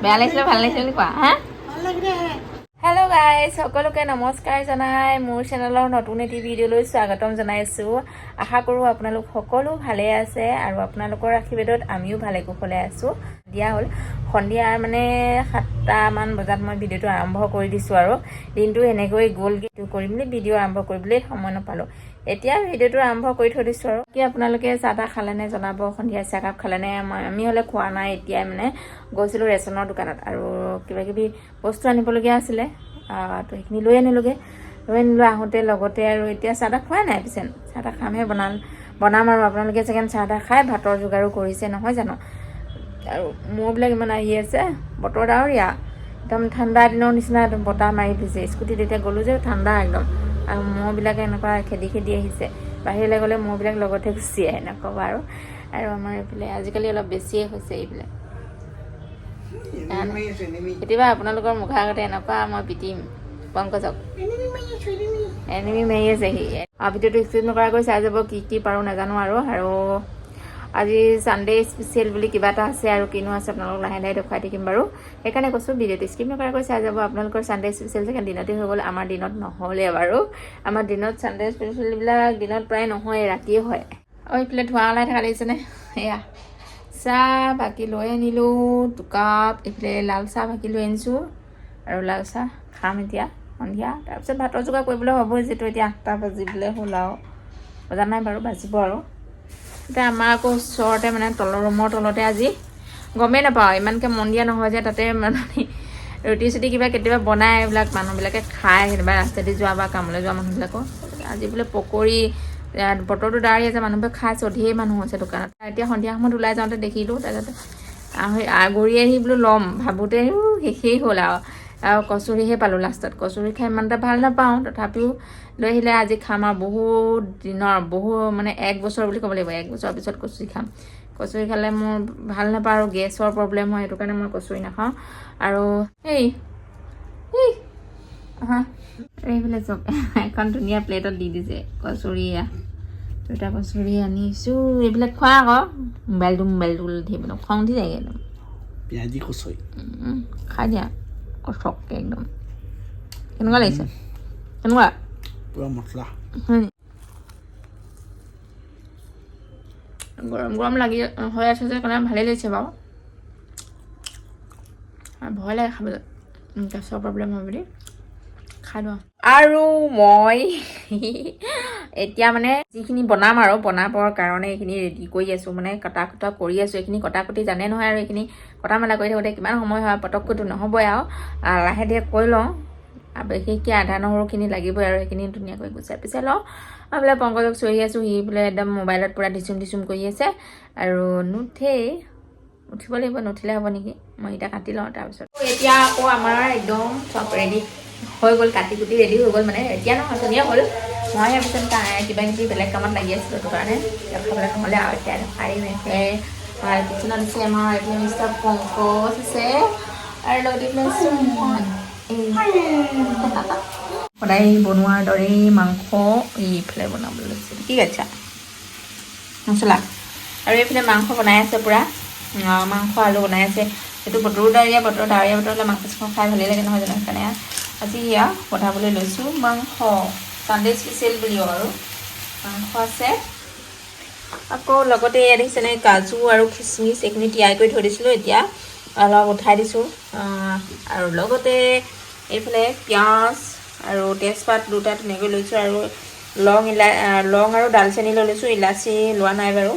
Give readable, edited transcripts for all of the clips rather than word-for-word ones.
বেয়া লাগিছিলে ভাল লাগিছিলে বুলি কোৱা হা হেল্ল' গাইজ সকলোকে নমস্কাৰ জনাই মোৰ চেনেলৰ নতুন এটি ভিডিঅ'লৈ স্বাগতম জনাইছোঁ আশা কৰোঁ আপোনালোক সকলো ভালে আছে আৰু আপোনালোকৰ আশীৰ্বাদত আমিও ভালে কুশলে আছোঁ দিয়া হ'ল সন্ধিয়া মানে 7টামান বজাত মই ভিডিঅ'টো আৰম্ভ কৰি দিছোঁ আৰু দিনটো এনেকৈ গ'ল কৰিম বুলি ভিডিঅ' আৰম্ভ কৰিবলৈ সময় নাপালোঁ এতিয়া ভিডিঅ'টো আৰম্ভ কৰি থৈ দিছোঁ আৰু কি আপোনালোকে চাহ তাহ খালেনে জনাব সন্ধিয়া চাহকাপ খালেনে আমি হ'লে খোৱা নাই এতিয়াই মানে গৈছিলোঁ ৰেচনৰ দোকানত আৰু কিবা কিবি বস্তু আনিবলগীয়া আছিলে তো সেইখিনি লৈ আনিলোঁ আহোঁতে লগতে আৰু এতিয়া চাহ তাহ খোৱাই নাই পিছে চাহ তাহ খামহে বনাম আৰু আপোনালোকে চাগে চাহ তাহ খাই ভাতৰ যোগাৰো কৰিছে নহয় জানো আৰু মহবিলাক ইমান আহি আছে বতৰ ডাৱৰীয়া একদম ঠাণ্ডা দিনৰ নিচিনা একদম বতাহ মাৰি দিছে স্কুটিত এতিয়া গ'লোঁ যে ঠাণ্ডা একদম আৰু মহবিলাকে এনেকুৱা খেদি আহিছে বাহিৰলৈ গ'লে মহবিলাক লগতে গুচি আহে নক'বা আৰু আমাৰ এইফালে আজিকালি অলপ বেছিয়ে হৈছে এইবিলাক কেতিয়াবা আপোনালোকৰ মুখৰ আগতে এনেকুৱা মই পিটিম পংকজক এনিমি মাৰি আছে সি ভিডিঅ'টো স্কিপ নকৰাকৈ চাই যাব কি পাৰোঁ নাজানো আৰু আজি ছানডে স্পেচিয়েল বুলি কিবা এটা আছে আৰু কিনো আছে আপোনালোকক লাহে লাহে দেখুৱাই থাকিম বাৰু সেইকাৰণে কৈছোঁ ভিডিঅ'টো স্কিপ নকৰাকৈ চাই যাব আপোনালোকৰ ছানডে স্পেচিয়েল চাগে দিনতে হৈ গ'ল আমাৰ দিনত নহ'লে বাৰু আমাৰ দিনত ছানডে স্পেচিয়েলবিলাক দিনত প্ৰায় নহয় ৰাতিয়ে হয় এইফালে ধোঁৱা ওলাই থকা দেখিছেনে এয়া চাহ বাকী লৈ আনিলোঁ দুকাপ এইফালে লাল চাহ বাকী লৈ আনিছোঁ আৰু লাল চাহ খাম এতিয়া সন্ধিয়া তাৰপিছত ভাতৰ যোগাৰ কৰিবলৈ হ'বই যিটো এতিয়া 8টা বাজিবলৈ হ'ল আৰু বজা নাই বাৰু বাজিব আৰু এতিয়া আমাৰ আকৌ ওচৰতে মানে তলৰ ৰুমৰ তলতে আজি গমেই নাপাওঁ ইমানকৈ মন দিয়া নহয় যে তাতে মানে ৰুটি চুটি কিবা কেতিয়াবা বনাই এইবিলাক মানুহবিলাকে খায় কেতিয়াবা ৰাস্তাদি যোৱা বা কামলৈ যোৱা মানুহবিলাকৰ আজি বোলে পকৰি বতৰটো ডাৱৰীয়া আছে মানুহবোৰে খাইছে ধেৰ মানুহ আছে দোকানত এতিয়া সন্ধিয়া সময়ত ওলাই যাওঁতে দেখিলোঁ তাৰপিছত ঘূৰি আহি বোলো ল'ম ভাবোঁতে শেষেই হ'ল আৰু কচুৰিহে পালোঁ লাষ্টত কচুৰি খাই ইমান এটা ভাল নাপাওঁ তথাপিও লৈ আহিলে আজি খাম আৰু বহুত দিনৰ মানে 1 বছৰ বুলি ক'ব লাগিব 1 বছৰৰ পিছত কচুৰি খাম কচুৰি খালে মোৰ ভাল নাপাওঁ আৰু গেছৰ প্ৰব্লেম হয় সেইটো কাৰণে মই কচুৰি নাখাওঁ আৰু এইফালে চব এখন ধুনীয়া প্লেটত দি দিছে কচুৰি 2টা কচুৰি আনিছোঁ এইবিলাক খোৱা আকৌ মোবাইলটো ধৰিব খং উঠি যায়গৈ একদম পিঁয়াজি কচুৰি খাই দিয়া কচককৈ একদম কেনেকুৱা লাগিছে কেনেকুৱা পুৰা মছলা গৰম লাগি হৈ আছে যে কাৰণে ভালেই লাগিছে বাৰু ভয় লাগে খাবলৈ গেছৰ প্ৰব্লেম হয় বুলি খাই লওঁ আৰু মই এতিয়া মানে যিখিনি বনাম আৰু বনাবৰ কাৰণে এইখিনি ৰেডি কৰি আছোঁ মানে কটা কুটা কৰি আছোঁ এইখিনি কটা কুটি জানে নহয় আৰু এইখিনি কটা মেলা কৰি থাকোঁতে কিমান সময় হয় পটককৈতো নহ'বই আৰু লাহে ধীৰে কৰি লওঁ বিশেষকৈ আদা নহৰুখিনি লাগিবই আৰু সেইখিনি ধুনীয়াকৈ গুচাই পিচাই লওঁ আৰু বোলে পংকজক চৰি আছোঁ সি বোলে একদম মোবাইলত পূৰা ধিচুম কৰি আছে আৰু উঠিব লাগিব নুঠিলে হ'ব নেকি মই এতিয়া কাটি লওঁ তাৰপিছত এতিয়া আকৌ আমাৰ একদম চব ৰেডি হৈ গ'ল কাটি কুটি ৰেডি হৈ গ'ল মানে এতিয়া নহয় ধুনীয়া হ'ল মই তাৰপিছত কিবা কিবি বেলেগ কামত লাগি আছিলোঁ সেইটো কাৰণে খাবলৈ নহ'লে আৰু এতিয়া ভাল কিছুমান আছে আমাৰ এইফালে মিষ্টাৰ পংকজ আছে আৰু লগতে সদায় বনোৱাৰ দৰেই মাংস এইফালে বনাবলৈ লৈছে ঠিক আছে মছলা আৰু এইফালে মাংস বনাই আছে পূৰা মাংস আলু বনাই আছে সেইটো বতৰো ডাৱৰীয়া বতৰ হ'লে মাংস চাংস খাই ভালেই লাগে নহয় জানো সেইকাৰণে আজি বনাবলৈ লৈছোঁ মাংস ছানডে স্পেচিয়েল বুলিও আৰু মাংস আছে আকৌ লগতে ইয়াত দেখিছেনে কাজু আৰু খিচমিচ এইখিনি তিয়াই কৰি থৈ দিছিলোঁ এতিয়া অলপ উঠাই দিছোঁ আৰু লগতে এইফালে পিঁয়াজ আৰু তেজপাত 2টা ধুনীয়াকৈ লৈছোঁ আৰু লং আৰু ডালচেনি লৈ লৈছোঁ ইলাচি লোৱা নাই বাৰু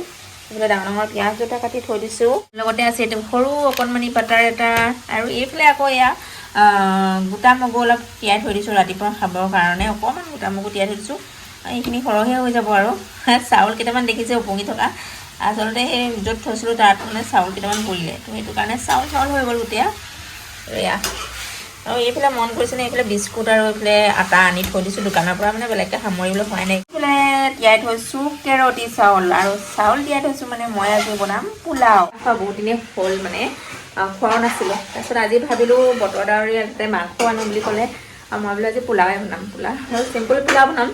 এইফালে ডাঙৰ পিঁয়াজ 2টা কাটি থৈ দিছোঁ লগতে আছে এইটো সৰু অকণমানি বাটাৰ এটা আৰু এইফালে আকৌ এয়া গোটা মগু অলপ তিয়াই থৈ দিছোঁ ৰাতিপুৱা খাবৰ কাৰণে অকণমান গোটা মগু তিয়াই থৈ দিছোঁ এইখিনি সৰহহে হৈ যাব আৰু চাউল কেইটামান দেখিছে উপঙি থকা আচলতে সেই য'ত থৈছিলোঁ তাত মানে চাউল কেইটামান পৰিলে তো সেইটো কাৰণে চাউল হৈ গ'ল গোটেই এয়া আৰু এইফালে মন কৰিছেনে এইফালে বিস্কুট আৰু এইফালে আটা আনি থৈ দিছোঁ দোকানৰ পৰা মানে বেলেগকৈ সামৰিবলৈ হোৱাই নাই এইফালে তিয়াই থৈছোঁ কেৰতি চাউল আৰু চাউল তিয়াই থৈছোঁ মানে মই আজি বনাম পোলাও বহুত দিনে হ'ল মানে খোৱাও নাছিলোঁ তাৰপিছত আজি ভাবিলোঁ বতৰ ডাৱৰীয়া তাতে মাংস আনো বুলি ক'লে আৰু মই বোলো আজি পোলাওৱে বনাম আৰু চিম্পুল পোলাও বনাম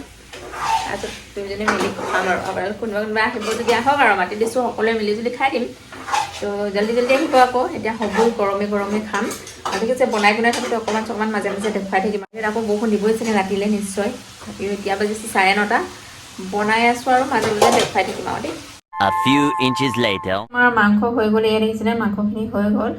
তাৰপিছত দুয়োজনে মিলি খাম আৰু আপোনালোক কোনোবা আহিব যদি আহক আৰু মাতি দিছোঁ সকলোৱে মিলি জুলি খাই দিম তো জলদি আহিব আকৌ এতিয়া হ'ব গৰমে খাম আৰু ঠিক আছে বনাই থাকোঁতে অকণমান মাজে দেখুৱাই থাকিম আকৌ বৰষুণ দিবই চাগে ৰাতিলৈ নিশ্চয় তথাপিও এতিয়া বাজিছে 9:30 বনাই আছোঁ আৰু মাজে দেখুৱাই থাকিম আৰু দেই A few inches later. আমাৰ মাংস হৈ গ'ল এয়া দেখিছেনে মাংসখিনি হৈ গ'ল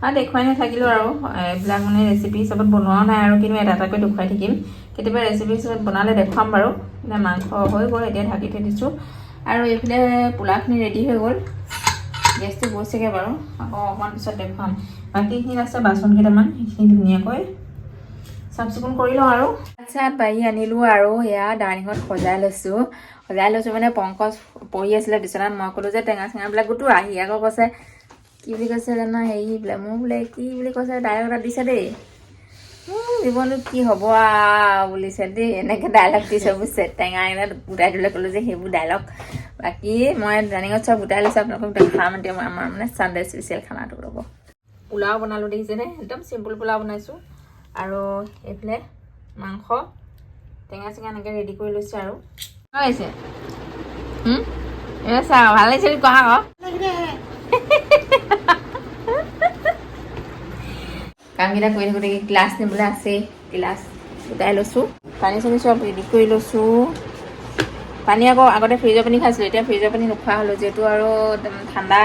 আৰু দেখুৱাই নাথাকিলোঁ আৰু এইবিলাক মানে ৰেচিপি হিচাপত বনোৱাও নাই আৰু কিন্তু এটাকৈ দেখুৱাই থাকিম কেতিয়াবা ৰেচিপি হিচাপত বনালে দেখুৱাম বাৰু এতিয়া মাংস হৈ গ'ল এতিয়া ঢাকি থৈ দিছোঁ আৰু এইফালে পোলাওখিনি ৰেডি হৈ গ'ল গেছটো গৈছেগৈ বাৰু আকৌ অকণমান পিছত দেখুৱাম বাকীখিনি আছে বাচন কেইটামান সেইখিনি ধুনীয়াকৈ চাফ চিকুণ কৰি লওঁ আৰু আচ্ছা বাঢ়ি আনিলোঁ আৰু এয়া ডাইনিঙত সজাই লৈছোঁ মানে পংকজ পঢ়ি আছিলে বিচনাত মই ক'লোঁ যে টেঙা চেঙাবিলাক গোটো আহি আকৌ কৈছে কি বুলি কৈছে জানো হেৰি বোলে মোৰ বোলে কি বুলি কৈছে ডাইলগ এটা দিছে দেই জীৱনটো কি হ'ব বুলিছে দেই এনেকৈ ডাইলগ দিছে বুজিছে টেঙা এনে গোটাই দিলে ক'লোঁ যে সেইবোৰ ডাইলগ বাকী মই ডাইনিঙত চব গোটাই লৈছোঁ আপোনালোকক দেখাম এতিয়া আমাৰ মানে ছানডে স্পেচিয়েল খানাটো ৰ'ব পোলাও বনালোঁ দেখিছেনে একদম চিম্পুল পোলাও বনাইছোঁ আৰু এইফালে মাংস টেঙা চেঙা এনেকৈ ৰেডি কৰি লৈছোঁ আৰু হৈছে এয়া চা ভাল লাগিছে কোৱা আকৌ কামকেইটা কৰি থাকোঁতে গ্লাছ নিবলৈ আছেই গ্লাছ গোটাই লৈছোঁ পানী চানী চব ৰেডি কৰি লৈছোঁ পানী আকৌ আগতে ফ্ৰিজৰ পানী খাইছিলোঁ এতিয়া ফ্ৰিজৰ পানী নোখোৱা হ'লোঁ যিহেতু আৰু ঠাণ্ডা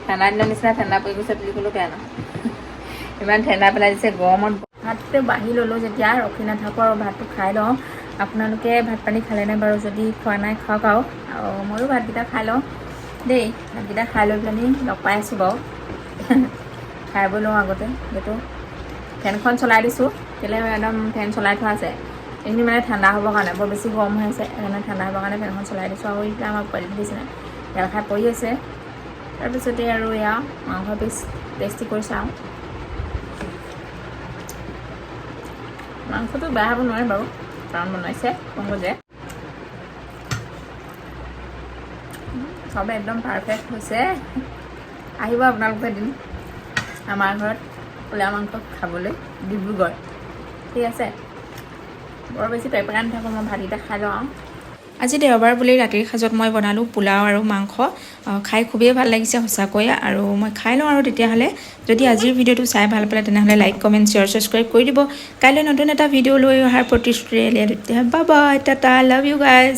দিনৰ নিচিনা ঠাণ্ডা পৰি গৈছে বুলি ক'লেও বেয়া নহয় ইমান ঠাণ্ডা পেলাই দিছে গৰমত ভাতটো বাঢ়ি ল'লোঁ যেতিয়া ৰখি নাথাকোঁ আৰু ভাতটো খাই লওঁ আপোনালোকে ভাত পানী খালেনে বাৰু যদি খোৱা নাই খাওক আৰু ময়ো ভাতকেইটা খাই লওঁ দেই ভাতকেইটা খাই লৈ পেলাই লগ পাই আছোঁ বাৰু খাই বৈ লওঁ আগতে যিহেতু ফেনখন চলাই দিছোঁ কেলৈ একদম ফেন চলাই থোৱা আছে এইখিনি মানে ঠাণ্ডা হ'বৰ কাৰণে বৰ বেছি গৰম হৈ আছে সেইকাৰণে ঠাণ্ডা হ'বৰ কাৰণে ফেনখন চলাই দিছোঁ আৰু এতিয়া আমাক পোৱালি দিছিলে তেল খাই পৰি আছে তাৰপিছতে আৰু এয়া মাংস পিচ টেষ্টি কৰি চাওঁ মাংসটো বেয়া হ'ব নোৱাৰে বাৰু কাৰণ বনাইছে পংকজে চবে একদম পাৰফেক্ট হৈছে আহিব আপোনালোকে এদিন আমাৰ ঘৰত পোলাও মাংস খাবলৈ ডিব্ৰুগড় ঠিক আছে বৰ বেছি পেপেৰা নাথাকোঁ মই ভাতকেইটা খাই লওঁ আজি দেওবাৰ বুলি ৰাতিৰ সাজত মই বনালোঁ পোলাও আৰু মাংস খাই খুবেই ভাল লাগিছে সঁচাকৈ আৰু মই খাই লওঁ আৰু তেতিয়াহ'লে যদি আজিৰ ভিডিঅ'টো চাই ভাল পালে তেনেহ'লে লাইক কমেণ্ট শ্বেয়াৰ ছাবস্ক্ৰাইব কৰি দিব কাইলৈ নতুন এটা ভিডিঅ' লৈ অহাৰ প্ৰতিশ্ৰুতিৰে তেতিয়া bye bye Tata love you guys